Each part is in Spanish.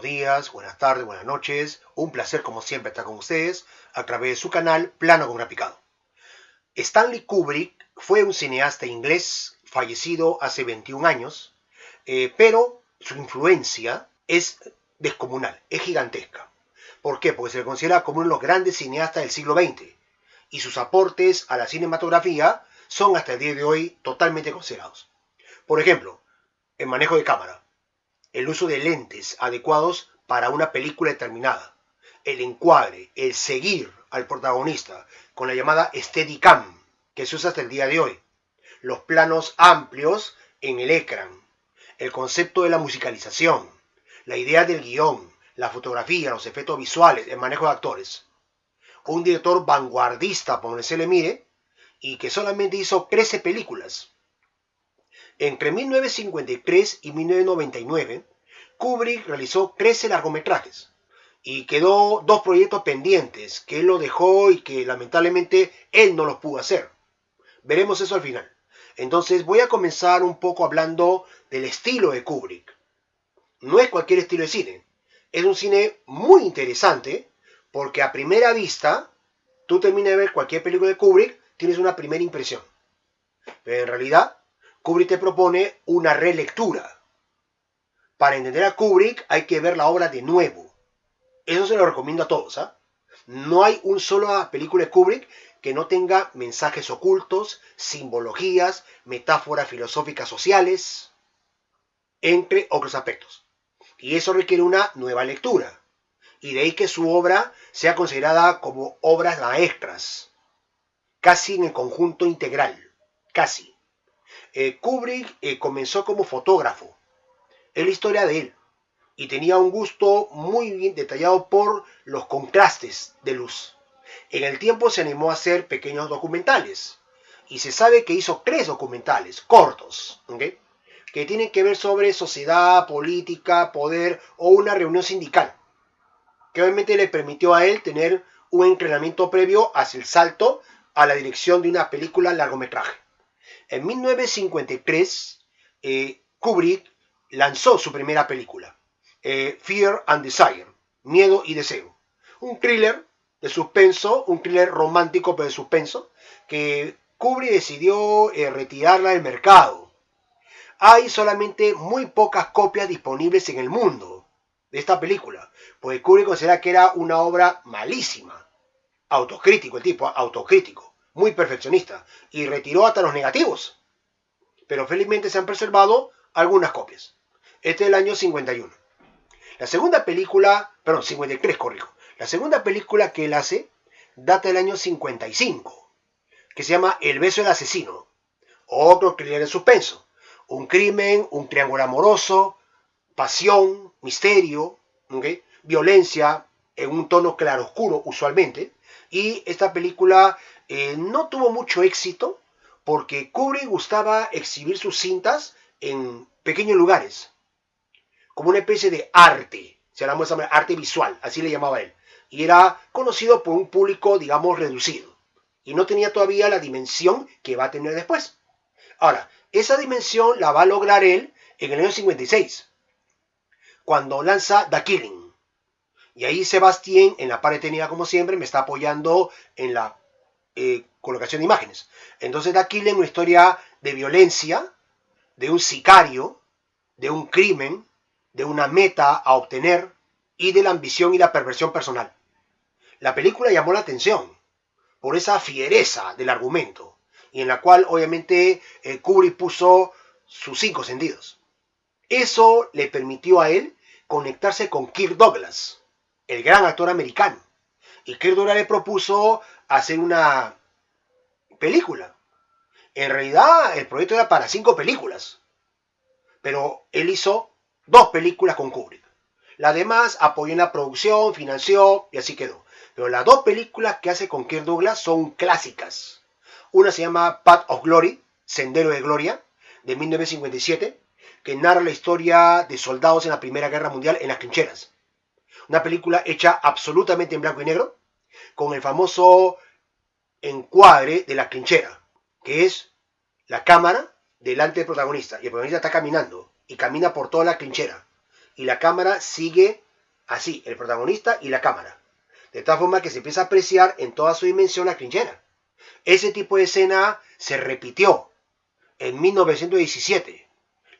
buenos días, buenas tardes, buenas noches. Un placer como siempre estar con ustedes a través de su canal Plano con Grapicado. Stanley Kubrick fue un cineasta inglés fallecido hace 21 años, pero su influencia es descomunal, es gigantesca. ¿Por qué? Porque se le considera como uno de los grandes cineastas del siglo XX y sus aportes a la cinematografía son hasta el día de hoy totalmente considerados. Por ejemplo, el manejo de cámara, el uso de lentes adecuados para una película determinada, el encuadre, el seguir al protagonista con la llamada Steadicam, que se usa hasta el día de hoy, los planos amplios en el ecran, el concepto de la musicalización, la idea del guión, la fotografía, los efectos visuales, el manejo de actores. Un director vanguardista, por donde se le mire, y que solamente hizo 13 películas. Entre 1953 y 1999, Kubrick realizó 13 largometrajes y quedó dos proyectos pendientes que él lo dejó y que lamentablemente él no los pudo hacer. Veremos eso al final. Entonces voy a comenzar un poco hablando del estilo de Kubrick. No es cualquier estilo de cine. Es un cine muy interesante porque a primera vista, tú terminas de ver cualquier película de Kubrick, tienes una primera impresión. Pero en realidad, Kubrick te propone una relectura. Para entender a Kubrick hay que ver la obra de nuevo. Eso se lo recomiendo a todos. ¿eh? No hay una sola película de Kubrick que no tenga mensajes ocultos, simbologías, metáforas filosóficas sociales, entre otros aspectos. Y eso requiere una nueva lectura. Y de ahí que su obra sea considerada como obras maestras, casi en el conjunto integral, casi. Kubrick comenzó como fotógrafo. Es la historia de él. Y tenía un gusto muy bien detallado por los contrastes de luz. En el tiempo se animó a hacer pequeños documentales. Y se sabe que hizo 3 documentales cortos, ¿okay? Que tienen que ver sobre sociedad, política, poder o una reunión sindical. Que obviamente le permitió a él tener un entrenamiento previo hacia el salto a la dirección de una película largometraje. En 1953, Kubrick lanzó su primera película, Fear and Desire, Miedo y Deseo. Un thriller de suspenso, un thriller romántico pero de suspenso, que Kubrick decidió retirarla del mercado. Hay solamente muy pocas copias disponibles en el mundo de esta película, porque Kubrick considera que era una obra malísima. Autocrítico el tipo, autocrítico, muy perfeccionista, y retiró hasta los negativos. Pero felizmente se han preservado algunas copias. Este es el año 51. La segunda película, perdón, 53, corrijo. La segunda película que él hace data del año 55, que se llama El beso del asesino. Otro thriller de suspenso. Un crimen, un triángulo amoroso, pasión, misterio, ¿okay? Violencia en un tono claroscuro usualmente. Y esta película no tuvo mucho éxito porque Kubrick gustaba exhibir sus cintas en pequeños lugares, como una especie de arte, se llama arte visual, así le llamaba él, y era conocido por un público, digamos, reducido, y no tenía todavía la dimensión que va a tener después. Ahora, esa dimensión la va a lograr él en el año 56, cuando lanza The Killing, y ahí Sebastián, en la parte técnica como siempre, me está apoyando en la colocación de imágenes. Entonces The Killing es una historia de violencia, de un sicario, de un crimen, de una meta a obtener y de la ambición y la perversión personal. La película llamó la atención por esa fiereza del argumento y en la cual obviamente Kubrick puso sus 5 sentidos. Eso le permitió a él conectarse con Kirk Douglas, el gran actor americano. Y Kirk Douglas le propuso hacer una película. En realidad el proyecto era para 5 películas, pero él hizo 2 películas con Kubrick. La demás apoyó en la producción, financió y así quedó. Pero las 2 películas que hace con Kirk Douglas son clásicas. Una se llama Path of Glory, Sendero de Gloria, de 1957, que narra la historia de soldados en la Primera Guerra Mundial en las trincheras. Una película hecha absolutamente en blanco y negro, con el famoso encuadre de la trinchera, que es la cámara delante del protagonista. Y el protagonista está caminando y camina por toda la trinchera. Y la cámara sigue Así, el protagonista y la cámara. De tal forma que se empieza a apreciar en toda su dimensión la trinchera. Ese tipo de escena se repitió en 1917,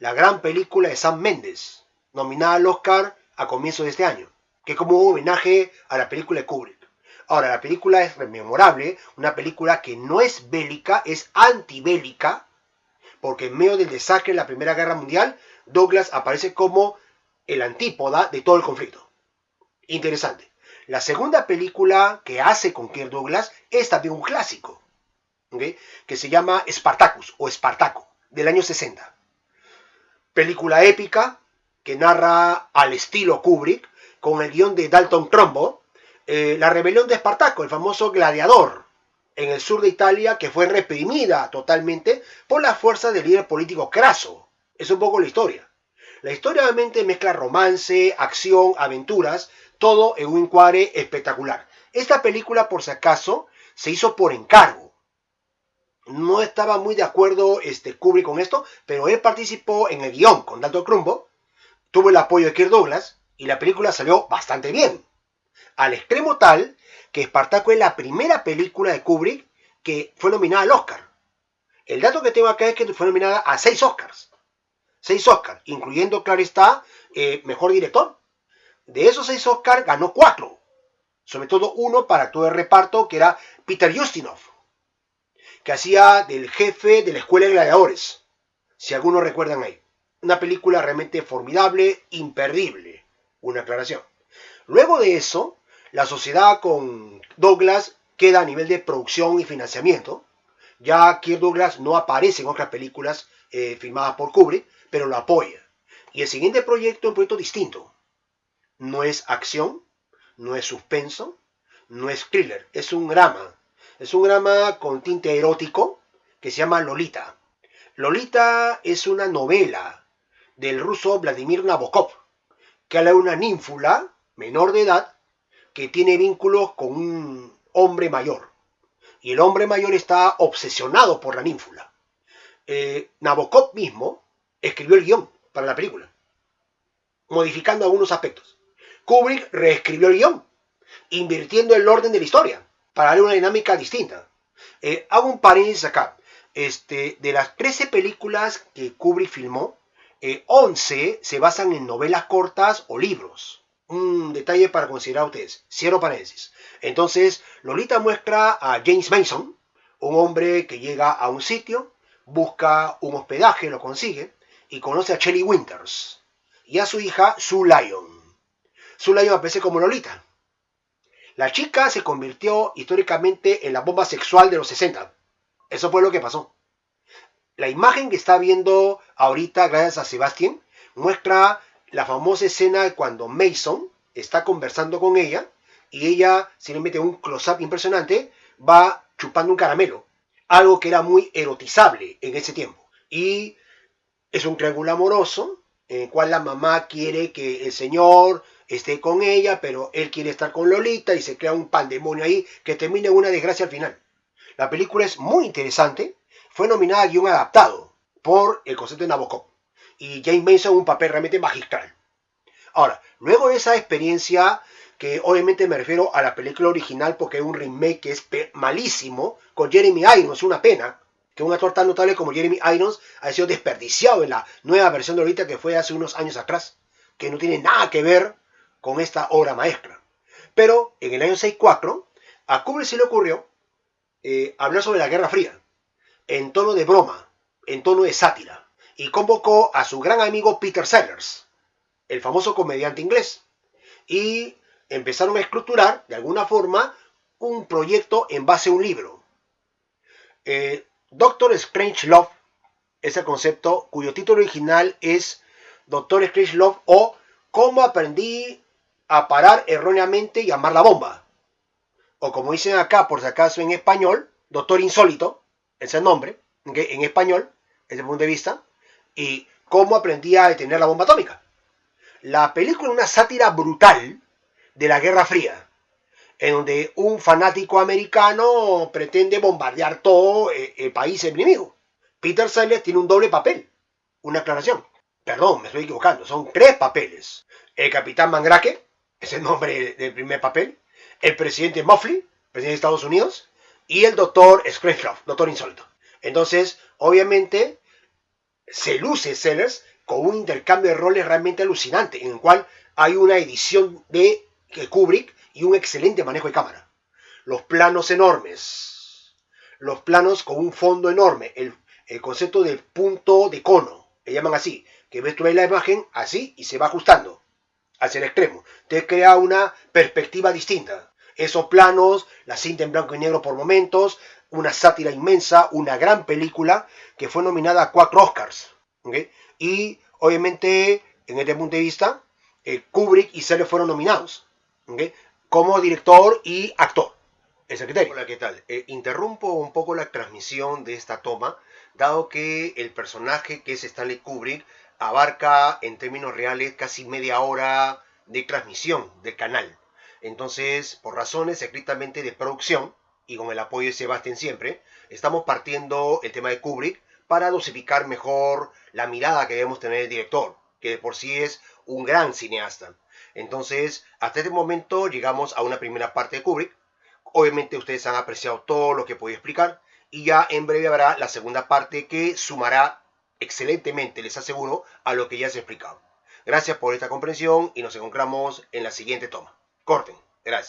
la gran película de Sam Mendes, nominada al Oscar a comienzos de este año, que es como un homenaje a la película de Kubrick. Ahora, la película es memorable, una película que no es bélica, es antibélica, porque en medio del desastre de la Primera Guerra Mundial, Douglas aparece como el antípoda de todo el conflicto. Interesante. La segunda película que hace con Kirk Douglas es también un clásico, ¿okay? Que se llama Spartacus o Espartaco, del año 60. Película épica que narra al estilo Kubrick, con el guión de Dalton Trumbo, la rebelión de Espartaco, el famoso gladiador, en el sur de Italia, que fue reprimida totalmente por las fuerzas del líder político Craso. Es un poco la historia. La historia obviamente mezcla romance, acción, aventuras, todo en un encuadre espectacular. Esta película, por si acaso, se hizo por encargo. No estaba muy de acuerdo Kubrick con esto, pero él participó en el guión con Dalton Trumbo, tuvo el apoyo de Kirk Douglas y la película salió bastante bien. Al extremo tal que Espartaco es la primera película de Kubrick que fue nominada al Oscar. El dato que tengo acá es que fue nominada a 6 Oscars. 6 Oscars, incluyendo, claro está, Mejor Director. De esos 6 Oscars ganó 4. Sobre todo uno para actor de reparto, que era Peter Ustinov, que hacía del jefe de la Escuela de Gladiadores. Si algunos recuerdan ahí. Una película realmente formidable, imperdible. Una aclaración. Luego de eso, la sociedad con Douglas queda a nivel de producción y financiamiento. Ya Kirk Douglas no aparece en otras películas filmadas por Kubrick, pero lo apoya. Y el siguiente proyecto es un proyecto distinto. No es acción, no es suspenso, no es thriller, es un drama. Es un drama con tinte erótico que se llama Lolita. Lolita es una novela del ruso Vladimir Nabokov, que habla de una ninfula menor de edad que tiene vínculos con un hombre mayor. Y el hombre mayor está obsesionado por la ninfula. Nabokov mismo escribió el guión para la película, modificando algunos aspectos. Kubrick reescribió el guión, invirtiendo el orden de la historia, para darle una dinámica distinta. Hago un paréntesis acá. De las 13 películas que Kubrick filmó, 11 se basan en novelas cortas o libros. Un detalle para considerar ustedes. Cierro paréntesis. Entonces, Lolita muestra a James Mason, un hombre que llega a un sitio, busca un hospedaje, lo consigue, y conoce a Shelley Winters y a su hija Sue Lyon. Sue Lyon aparece como Lolita. La chica se convirtió históricamente en la bomba sexual de los 60. Eso fue lo que pasó. La imagen que está viendo ahorita, gracias a Sebastián, muestra la famosa escena de cuando Mason está conversando con ella y ella, si le mete un close-up impresionante, va chupando un caramelo. Algo que era muy erotizable en ese tiempo. Y es un triángulo amoroso en el cual la mamá quiere que el señor esté con ella, pero él quiere estar con Lolita y se crea un pandemonio ahí que termina en una desgracia al final. La película es muy interesante. Fue nominada a guión adaptado por el concepto de Nabokov. Y James Mason un papel realmente magistral. Ahora, luego de esa experiencia, que obviamente me refiero a la película original porque es un remake que es malísimo, con Jeremy Irons, una pena que un actor tan notable como Jeremy Irons haya sido desperdiciado en la nueva versión de ahorita que fue hace unos años atrás, que no tiene nada que ver con esta obra maestra. Pero en el año 64, a Kubrick se le ocurrió hablar sobre la Guerra Fría, en tono de broma, en tono de sátira, y convocó a su gran amigo Peter Sellers, el famoso comediante inglés, y empezaron a estructurar, de alguna forma, un proyecto en base a un libro. Doctor Strangelove es el concepto cuyo título original es Doctor Strangelove o Cómo aprendí a parar erróneamente y amar la bomba. O como dicen acá, por si acaso en español, Doctor Insólito, ese es el nombre, en español, desde el punto de vista, y cómo aprendí a detener la bomba atómica. La película es una sátira brutal de la Guerra Fría, en donde un fanático americano pretende bombardear todo el país enemigo. Peter Sellers tiene un doble papel. Una aclaración. Perdón, me estoy equivocando. Son 3 papeles. El Capitán Mandrake, es el nombre del primer papel, el presidente Muffley, presidente de Estados Unidos, y el doctor Strangelove, doctor insólito. Entonces, obviamente, se luce Sellers con un intercambio de roles realmente alucinante, en el cual hay una edición de Kubrick y un excelente manejo de cámara. Los planos enormes, los planos con un fondo enorme, el concepto del punto de cono, le llaman así, que ves tú ves la imagen así y se va ajustando hacia el extremo. Te crea una perspectiva distinta. Esos planos, la cinta en blanco y negro por momentos, una sátira inmensa, una gran película que fue nominada a 4 Oscars. ¿Okay? Y obviamente, en este punto de vista, Kubrick y Sellers fueron nominados, ¿okay? Como director y actor. Ese criterio. Hola, ¿qué tal? Interrumpo un poco la transmisión de esta toma, dado que el personaje que es Stanley Kubrick abarca en términos reales casi media hora de transmisión del canal. Entonces, por razones estrictamente de producción, y con el apoyo de Sebastián siempre, estamos partiendo el tema de Kubrick para dosificar mejor la mirada que debemos tener el director, que de por sí es un gran cineasta. Entonces, hasta este momento llegamos a una primera parte de Kubrick. Obviamente ustedes han apreciado todo lo que puedo explicar y ya en breve habrá la segunda parte que sumará excelentemente, les aseguro, a lo que ya se ha explicado. Gracias por esta comprensión y nos encontramos en la siguiente toma. Corten. Gracias.